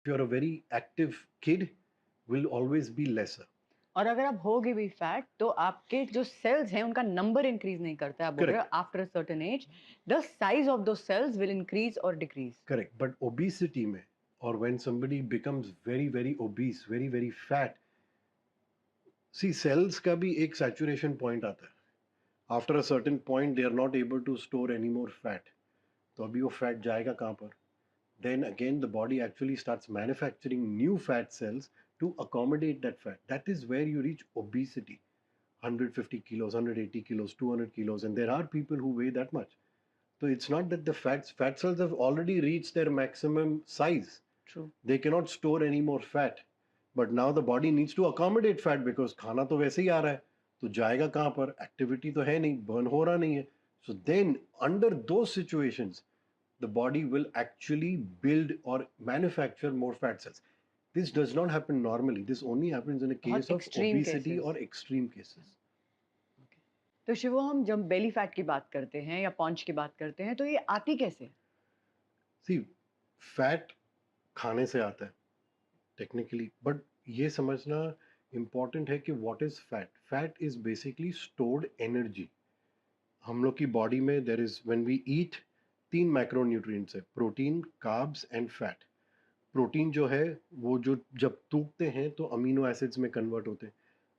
if you're a very active kid, will always be lesser. और अगर आप होगे भी फैट तो आपके जो सेल्स हैं उनका नंबर इंक्रीज नहीं करता है, आप बोल रहे हो after a certain age the size of those cells will increase और डिक्रीज. करेक्ट, बट ओबेसिटी में, और and somebody becomes very very obese, very very fat, see cells का भी एक saturation point आता है. After a certain point they are not able to store any more fat. तो अभी वो फैट जाएगा कहाँ पर? Then again the body actually starts manufacturing new fat cells to accommodate that fat. That is where you reach obesity. 150 kilos, 180 kilos, 200 kilos, and there are people who weigh that much. So it's not that the fat cells have already reached their maximum size. True. They cannot store any more fat. But now the body needs to accommodate fat because खाना तो वैसे ही आ रहा है, तो जाएगा कहाँ पर? Activity तो है नहीं, बर्न हो रहा नहीं है. So then under those situations the body will actually build or manufacture more fat cells. This does not happen normally. This only happens in a case of obesity cases. or extreme cases. तो शिवो, हम जब belly fat की बात करते हैं या पॉन्च की बात करते हैं तो ये आती कैसे? See, फैट खाने से आता है टेक्निकली, बट ये समझना इम्पॉर्टेंट है कि what is fat. Fat is basically stored energy. हम लोग की बॉडी में there is, when we eat, 3 macronutrients है: protein, carbs and fat. Protein जो है वो जो जब टूटते हैं तो अमीनो एसिड्स में कन्वर्ट होते हैं.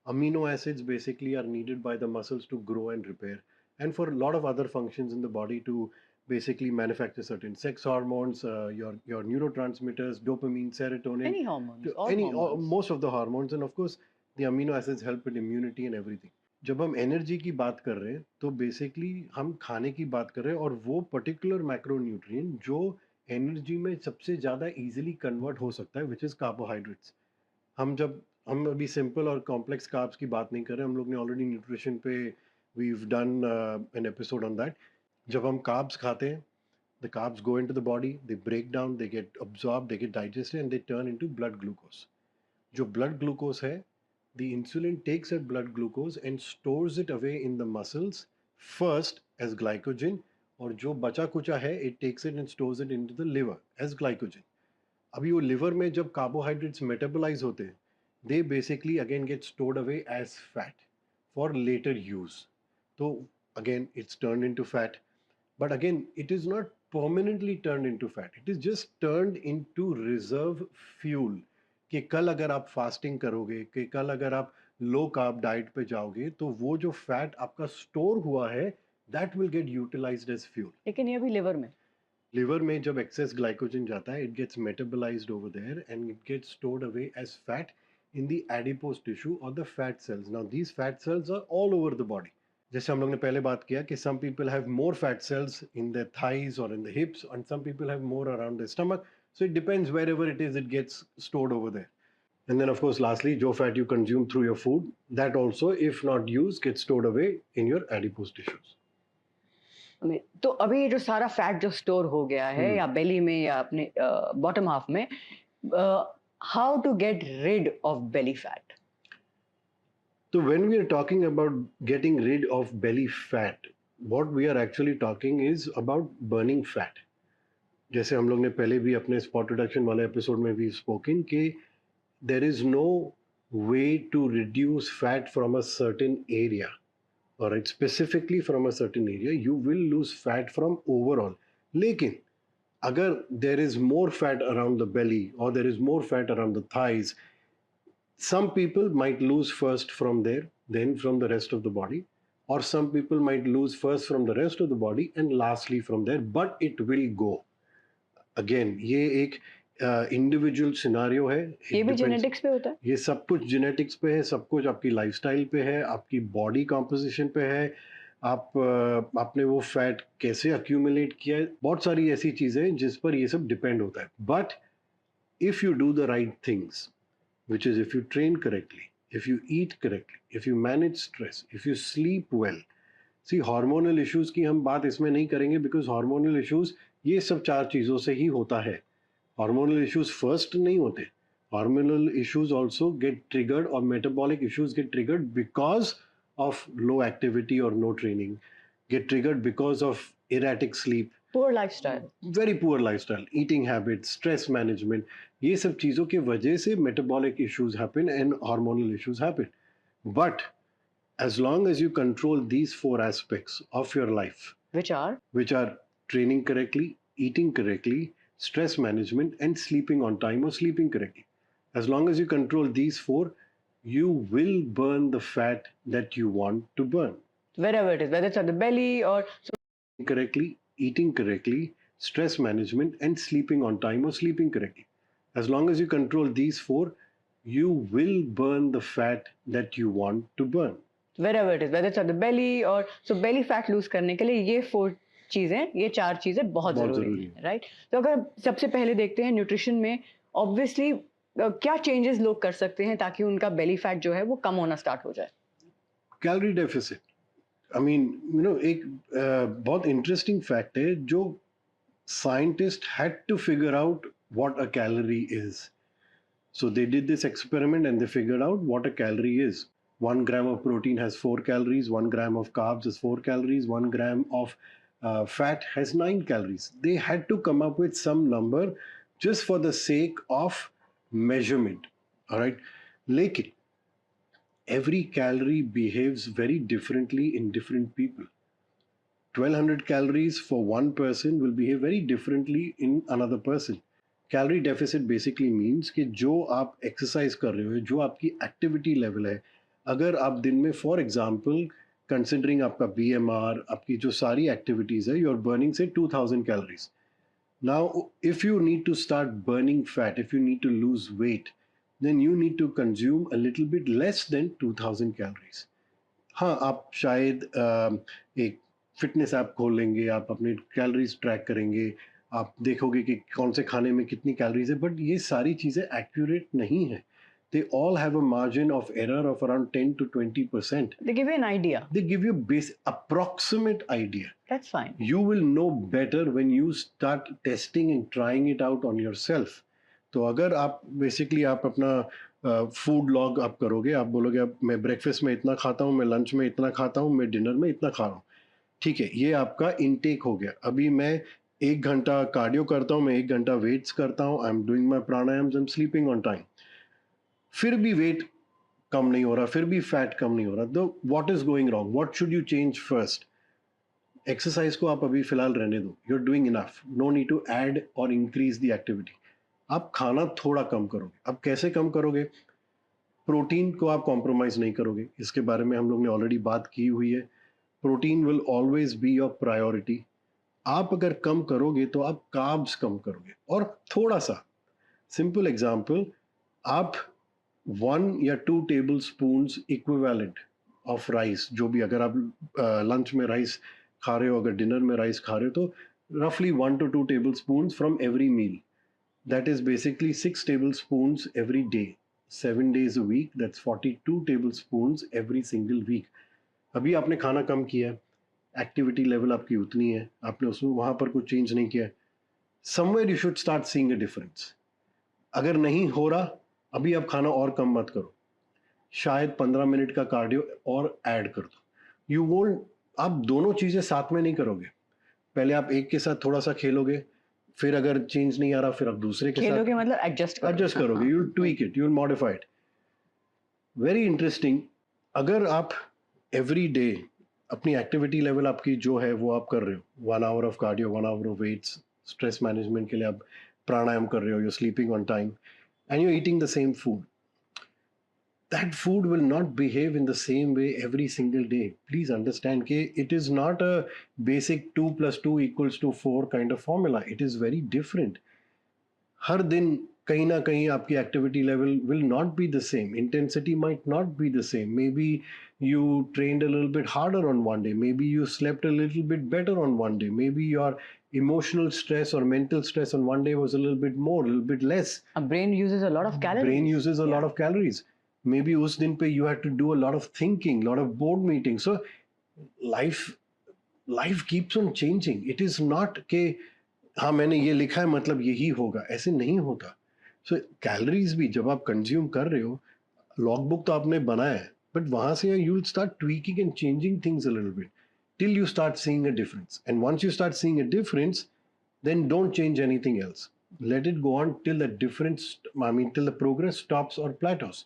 Amino acids basically are needed by the muscles to grow and repair and for lot of other functions in the body to basically manufacture certain sex hormones, your neurotransmitters, dopamine, serotonin, Any hormones, all any hormones. most of the hormones, and of course the amino acids help with immunity and everything. जब हम energy की बात कर रहे हैं तो basically हम खाने की बात कर रहे हैं, और वो पर्टिकुलर मैक्रोन्यूट्रिएंट जो एनर्जी में सबसे ज़्यादा इजीली कन्वर्ट हो सकता है, विच इज़ कार्बोहाइड्रेट्स. हम अभी सिंपल और कॉम्प्लेक्स कार्ब्स की बात नहीं कर रहे. हम लोग ने ऑलरेडी न्यूट्रिशन पे we've done an episode on that. जब हम कार्ब्स खाते हैं, the carbs go into the body, they break down, they get absorbed, they get digested, and they turn into blood glucose. जो blood glucose है, the insulin takes that blood glucose and stores it away in the muscles first as glycogen, और जो बचा कुचा है, it takes it and stores it into the liver as glycogen. अभी वो liver में जब carbohydrates metabolize होते हैं, they basically again get stored away as fat for later use. तो again it's turned into fat. But again, it is not permanently turned into fat. It is just turned into reserve fuel. कि कल अगर आप fasting करोगे, कि कल अगर आप लो कार्ब डाइट पे जाओगे, तो वो जो फैट आपका स्टोर हुआ है, that will get utilized as fuel. लेकिन ये भी लिवर में, लिवर में जब एक्सेस ग्लाइकोजन जाता है, it gets metabolized over there and it gets stored away as fat in the adipose tissue or the fat cells. Now these fat cells are all over the body. जैसे हम लोग ने पहले बात किया कि some people have more fat cells in their thighs or in the hips, and some people have more around their stomach. So it depends wherever it is, it gets stored over there. And then of course lastly, जो fat you consume through your food, that also if not used gets stored away in your adipose tissues. तो अभी ये जो सारा fat जो store हो गया है या बेली में या अपने बॉटम हाफ में, how to get rid of belly fat? So when we are talking about getting rid of belly fat, what we are actually talking is about burning fat. जैसे हम लोग ने पहले भी अपने स्पॉट रिडक्शन वाले episode में भी स्पोकन कि there is no way to reduce fat from a certain area, all right, specifically from a certain area. You will lose fat from overall. लेकिन अगर there is more fat around the belly or there is more fat around the thighs, some people might lose first from there, then from the rest of the body, or some people might lose first from the rest of the body and lastly from there, but it will go. Again, ये एक individual scenario है. ये भी genetics पे होता है? ये सब कुछ जेनेटिक्स पे है, सब कुछ आपकी लाइफस्टाइल पे है, आपकी बॉडी कॉम्पोजिशन पे है, आपने वो फैट कैसे अक्यूमुलेट किया है, बहुत सारी ऐसी चीज़ें हैं जिस पर ये सब डिपेंड होता है. But if you do the right things, which is if you train correctly, if you eat correctly, if you manage stress, if you sleep well. See, hormonal issues की हम बात इसमें नहीं करेंगे because hormonal issues ये सब 4 चीज़ों से ही होता है. Hormonal issues first नहीं होते. Hormonal issues also get triggered, or metabolic issues get triggered because of low activity or no training, get triggered because of erratic sleep, Poor lifestyle. Very poor lifestyle, eating habits, stress management, ये सब चीज़ों की वजह से metabolic issues happen and hormonal issues happen. But as long as you control these four aspects of your life, Which are? which are training correctly, eating correctly, stress management, and sleeping on time or sleeping correctly, as long as you control these four, you will burn the fat that you want to burn. Wherever it is, whether it's at the belly or Correctly, eating correctly, stress management, and sleeping on time or sleeping correctly. As long as you control these four, you will burn the fat that you want to burn. wherever it is, whether it's at the belly or so belly fat lose करने के लिए ये four चीजें, ये चार चीजें बहुत बहुत जरूरी जरूरी हैं, राइट? तो अगर सबसे पहले देखते हैं न्यूट्रिशन में, ऑब्वियसली क्या चेंजेस लोग कर सकते हैं ताकि उनका बेली फैट जो है वो कम होना स्टार्ट हो जाए? कैलोरी डेफिसिट, आई मीन एक बहुत इंटरेस्टिंग फैक्ट है जो scientists had to figure out what a calorie is. So they did this experiment and they figured out what a calorie is. 1 gram of protein has 4 calories, 1 gram of carbs is 4 calories, 1 gram of fat has 9 calories. They had to come up with some number just for the sake of measurement. All right. Lekin, every calorie behaves very differently in different people. 1200 calories for one person will behave very differently in another person. Calorie deficit basically means कि जो आप exercise कर रहे हो, जो आपकी activity level है, अगर आप दिन में फॉर एग्जांपल कंसिडरिंग आपका बीएमआर, आपकी जो सारी एक्टिविटीज है, you are burning say 2000 calories. Now if you need to start burning fat, if you need to lose weight, then you need to consume a little bit less than 2000 calories. हाँ, आप शायद एक fitness app खोल लेंगे, आप अपने calories track करेंगे, आप देखोगे कि कौन से खाने में कितनी कैलोरीज है, बट ये सारी चीज़ें एक्यूरेट नहीं है. They all have a margin of error of around 10 to 20%. They give you an idea. They give you approximate idea. That's fine. You will know better when you start testing and trying it out on yourself. तो अगर आप basically आप अपना food log आप करोगे, आप बोलोगे अब मैं ब्रेकफास्ट में इतना खाता हूँ, मैं लंच में इतना खाता हूँ, मैं डिनर में इतना खा रहा हूँ, ठीक है, ये आपका इनटेक हो गया. अभी मैं 1 घंटा कार्डियो करता हूँ, मैं 1 घंटा वेट्स करता हूँ, I am doing my pranayama, I am sleeping on time, फिर भी वेट कम नहीं हो रहा, फिर भी फैट कम नहीं हो रहा, तो what is going wrong? What should you change first? Exercise को आप अभी फिलहाल रहने दो, you are doing enough, no need to add और इंक्रीज द एक्टिविटी. आप खाना थोड़ा कम करोगे. अब कैसे कम करोगे? प्रोटीन को आप कॉम्प्रोमाइज नहीं करोगे, इसके बारे में हम लोग ने ऑलरेडी बात की हुई है. Protein will always be your priority. आप अगर कम करोगे तो आप कार्ब्स कम करोगे, और थोड़ा सा सिंपल एग्जांपल, आप 1 या 2 table spoon equivalent of rice, जो भी, अगर आप लंच में राइस खा रहे हो, अगर डिनर में राइस खा रहे हो, तो रफली 1 to 2 tablespoon from every meal. That is basically 6 tablespoons every day, 7 days a week. That's 42 tablespoons every single week. अभी आपने खाना कम किया है, एक्टिविटी लेवल आपकी उतनी है, आपने उसमें वहाँ पर कुछ चेंज नहीं किया है. Somewhere you should start seeing a difference. अगर नहीं हो रहा, अभी आप खाना और कम मत करो, शायद 15 मिनट का कार्डियो और ऐड कर दो. यू वोंट, आप दोनों चीज़ें साथ में नहीं करोगे. पहले आप एक के साथ थोड़ा सा खेलोगे, फिर अगर चेंज नहीं आ रहा, फिर आप दूसरे के खेलोगे साथ मतलब एडजस्ट करोगे, you will tweak it, you will modify it. Very interesting. अगर आप एवरी डे अपनी एक्टिविटी लेवल आपकी जो है वो आप कर रहे हो, 1 hour of cardio, 1 hour of weights, stress management के लिए आप प्राणायाम कर रहे हो, you sleeping on time, and you eating the same food, that food will not behave in the same way every single day. Please understand that it is not a basic 2 plus 2 equals to 4 kind of formula. It is very different. हर दिन कहीं ना कहीं आपकी activity level will not be the same. Intensity might not be the same. Maybe you trained a little bit harder on one day. Maybe you slept a little bit better on one day. Maybe your emotional stress or mental stress on one day was a little bit more, a little bit less. A brain uses a lot of calories. Brain uses a lot of calories. Maybe उस दिन पे you had to do a lot of thinking, lot of board meetings. So life keeps on changing. It is not कि हाँ मैंने ये लिखा है मतलब यही होगा, ऐसे नहीं होता. So calories भी जब आप consume कर रहे हो, log book तो आपने बनाया है, but वहाँ से you will start tweaking and changing things a little bit. till you start seeing a difference. And once you start seeing a difference, then don't change anything else. Let it go on till the difference, till the progress stops or plateaus.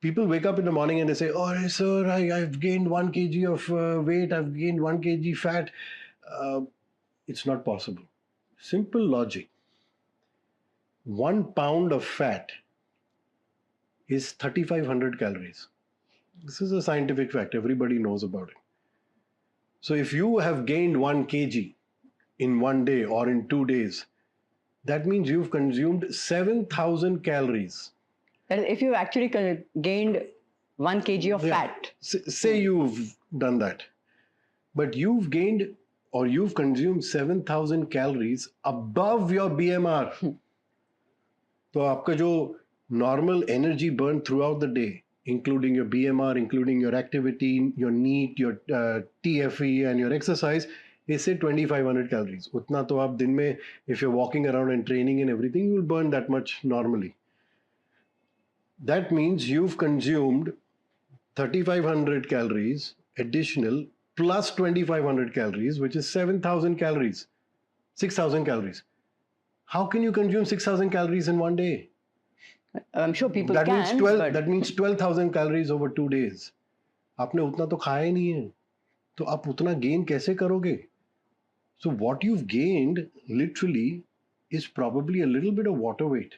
People wake up in the morning and they say, oh, sir, I've gained 1 kg of weight, I've gained 1 kg fat. Uh, it's not possible. Simple logic. 1 pound of fat is 3,500 calories. This is a scientific fact. Everybody knows about it. So if you have gained 1 kg in 1 day or in 2 days, that means you've consumed 7,000 calories. That is, if you've actually gained 1 kg of fat. Say you've done that, but you've gained or you've consumed 7,000 calories above your BMR. तो आपका जो normal energy burn throughout the day, including your BMR, including your activity, your NEAT, your TFE and your exercise, is say 2,500 calories. उतना तो आप दिन में, if you're walking around and training and everything, you will burn that much normally. That means you've consumed 3,500 calories additional plus 2,500 calories, which is 7,000 calories, 6,000 calories. How can you consume 6,000 calories in 1 day? I'm sure people that can. Means 12, that means 12,000 calories over 2 days. आपने उतना तो खाया ही नहीं है, तो आप उतना gain कैसे करोगे? So what you've gained literally is probably a little bit of water weight.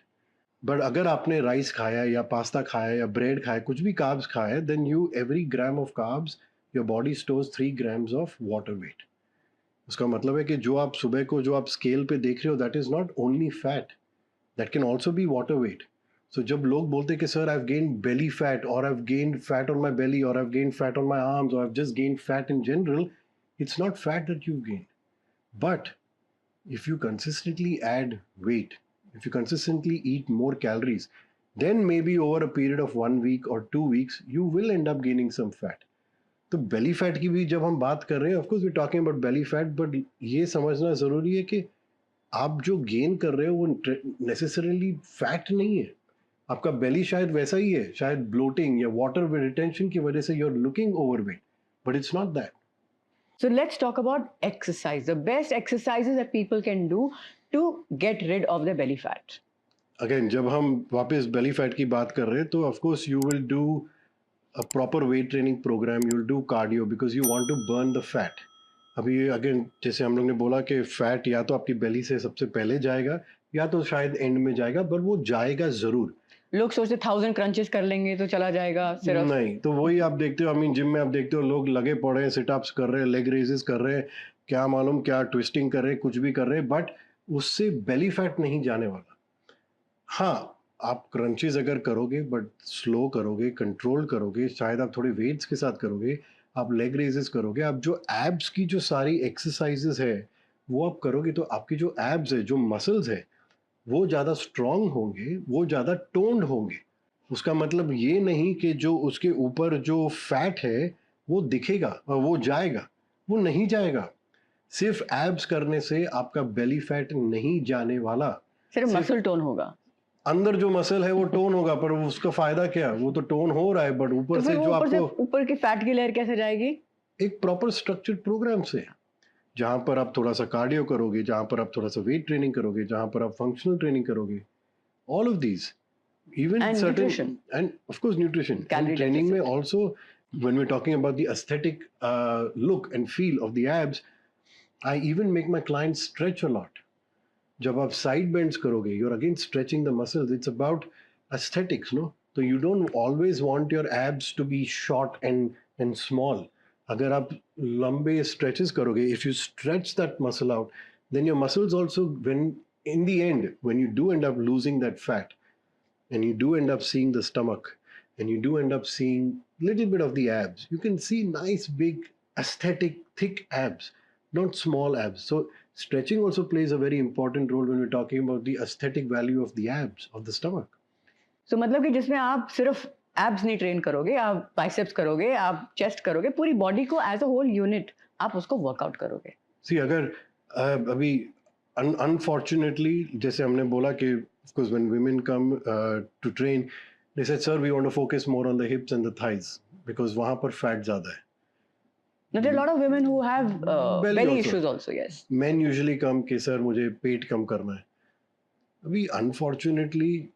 But अगर आपने rice खाया या pasta खाया या bread खाया, कुछ भी carbs खाया, then every gram of carbs, your body stores 3 grams of water weight. उसका मतलब है कि जो आप सुबह को जो आप scale पे देख रहे हो, that is not only fat, that can also be water weight. So जब लोग बोलते हैं कि sir I've gained belly fat or I've gained fat on my belly or I've gained fat on my arms or I've just gained fat in general, it's not fat that you've gained. But if you consistently add weight, if you consistently eat more calories, then maybe over a period of 1 week or 2 weeks, you will end up gaining some fat. तो belly fat की भी जब हम बात कर रहे हैं, of course we're talking about belly fat, but ये समझना ज़रूरी है कि आप जो gain कर रहे हो वो necessarily fat नहीं है. आपका belly शायद वैसा ही है, शायद bloating या water retention की वजह से you're looking overweight, but it's not that. So let's talk about exercise. The best exercises that people can do to get rid of their belly fat. Again, जब हम वापस belly fat की बात कर रहे हैं, तो of course you will do a proper weight training program. You'll do cardio because you want to burn the fat. अभी again जैसे हम लोग ने बोला कि fat या तो आपकी belly से सबसे पहले जाएगा या तो शायद end में जाएगा, पर वो जाएगा जरूर. लोग सोचते 1000 क्रंचेस कर लेंगे तो चला जाएगा सिर्फ. नहीं, तो वही आप देखते हो, आई मीन जिम में आप देखते हो लोग लगे पड़े हैं, सिटअप्स कर रहे हैं, लेग रेजेस कर रहे हैं, क्या मालूम क्या ट्विस्टिंग कर रहे हैं, कुछ भी कर रहे हैं, बट उससे बेली फैट नहीं जाने वाला. हाँ, आप क्रंचेस अगर करोगे बट स्लो करोगे, कंट्रोल करोगे, शायद आप थोड़े वेट्स के साथ करोगे, आप लेग रेजेस करोगे, आप जो एब्स की जो सारी एक्सरसाइजेस है वो आप करोगे, तो आपकी जो एब्स है, जो मसल्स है, वो ज़्यादा स्ट्रॉन्ग होंगे, वो ज़्यादा टोन्ड होंगे. उसका मतलब ये नहीं कि जो उसके ऊपर जो फैट है वो दिखेगा और वो जाएगा, वो नहीं जाएगा. सिर्फ एब्स करने से आपका बेली फैट नहीं जाने वाला, सिर्फ मसल टोन होगा. अंदर जो मसल है वो टोन होगा, पर उसका फायदा क्या? वो तो टोन हो रहा है, बट ऊपर से जो आपको ऊपर की फैट की लेयर कैसे जाएगी? एक प्रॉपर स्ट्रक्चर्ड प्रोग्राम से, जहां पर आप थोड़ा सा कार्डियो करोगे, जहां पर आप थोड़ा सा वेट ट्रेनिंग करोगे, जहां पर आप फंक्शनल ट्रेनिंग करोगे, all of these, even and certain nutrition. And of course nutrition and training may also, when we're talking about the aesthetic look and feel of the abs, I even make my clients stretch a lot. जब आप side bends करोगे, you're again stretching the muscles. It's about aesthetics, no? So you don't always want your abs to be short and small. अगर आप लंबे stretches करोगे, if you stretch that muscle out, then your muscles also, when in the end, when you do end up losing that fat, and you do end up seeing the stomach, and you do end up seeing little bit of the abs, you can see nice big aesthetic thick abs, not small abs. So stretching also plays a very important role when we're talking about the aesthetic value of the abs of the stomach. So मतलब कि जिसमें आप सिर्फ abs नहीं train करोगे, आप biceps करोगे, आप चेस्ट करोगे, पूरी बॉडी को एज अ होल यूनिट आप उसको वर्कआउट करोगे. See, अगर अभी unfortunately जैसे हमने बोला कि of course when women come to train, they said sir we want to focus more on the hips and the thighs because वहाँ पर fat ज़्यादा है. Now, there are a lot of women who have Belly belly also. issues also, yes. Men usually come कि sir मुझे पेट कम करना है. अभी unfortunately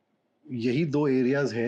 यही 2 एरियाज हैं